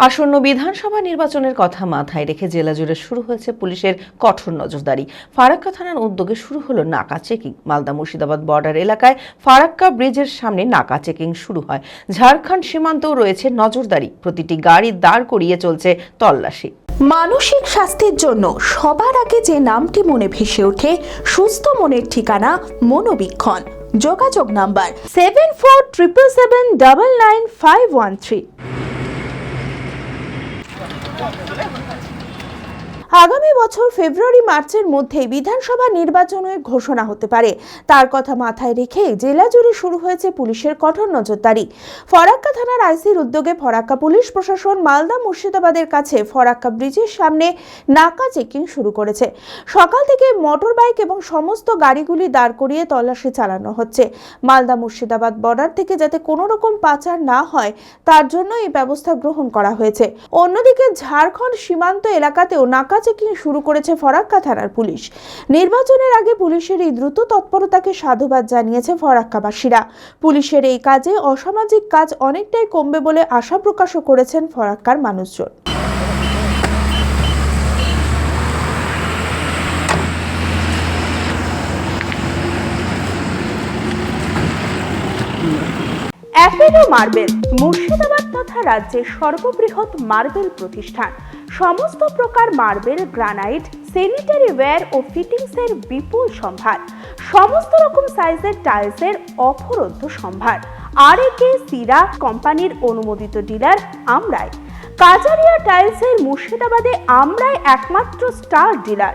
আসন্ন বিধানসভা নির্বাচনের কথা মাথায় রেখে জেলা জুড়ে শুরু হয়েছে পুলিশের কঠোর নজরদারি। ফারাক্কা থানার উদ্যোগে শুরু হলো নাকা চেকিং। মালদা মুর্শিদাবাদ বর্ডার এলাকায় ফারাক্কা ব্রিজের সামনে নাকা চেকিং শুরু হয়। ঝাড়খণ্ড সীমান্তেও রয়েছে নজরদারি। প্রতিটি গাড়ি দাঁড় করিয়ে চলছে তল্লাশি। মানসিক স্বাস্থ্যের জন্য সবার আগে যে নামটি মনে ভেসে ওঠে, সুস্থ মনের ঠিকানা মনোবীক্ষণ। যোগাযোগ নাম্বার 7477799513। আগামী বছর ফেব্রুয়ারি মার্চের মধ্যে বিধানসভা নির্বাচনের ঘোষণা হতে পারে। তার কথা মাথায় রেখে জেলা জুড়ে শুরু হয়েছে পুলিশের কঠোর নজরদারি। ফরাক্কা থানার আইসির উদ্যোগে ফরাক্কা পুলিশ প্রশাসন মালদা মুর্শিদাবাদের কাছে ফরাক্কা ব্রিজের সামনে নাকা চেকিং শুরু করেছে। সকাল থেকে মোটর বাইক এবং সমস্ত গাড়িগুলি দাঁড় করিয়ে তল্লাশি চালানো হচ্ছে। মালদা মুর্শিদাবাদ বর্ডার থেকে যাতে কোনো রকম পাচার না হয় তার জন্য এই ব্যবস্থা গ্রহণ করা হয়েছে। অন্যদিকে ঝাড়খণ্ড সীমান্ত এলাকাতেও নাকা চেকিং শুরু করেছে ফরাক্কা থানার পুলিশ। নির্বাচনের আগে পুলিশের এই দ্রুত তৎপরতাকে সাধুবাদ জানিয়েছে ফরাক্কাবাসীরা। পুলিশের এই কাজে অসামাজিক কাজ অনেকটাই কমবে বলে আশা প্রকাশও করেছেন ফরাক্কার মানুষজন। অ্যাপেলো মার্বেল মুর্শিদাবাদ তথা রাজ্যের সর্ববৃহৎ মার্বেল প্রতিষ্ঠান। সমস্ত প্রকার মার্বেল, গ্রানাইট, স্যানিটারি ওয়্যার ও ফিটিংসের বিপুল সম্ভার। সমস্ত রকম সাইজের টাইলসের অফুরন্ত সম্ভার। আর.এ.কে সিরা কোম্পানির অনুমোদিত ডিলার আমরাই। কাজারিয়া টাইলসের মুর্শিদাবাদে আমরাই একমাত্র স্টার ডিলার।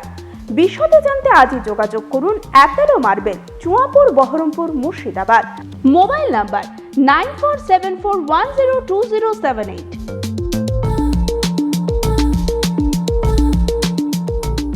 বিশদে জানতে আজই যোগাযোগ করুন Apollo marble, Chuapur, Baharampur, Murshidabad. Mobile number 9474102078।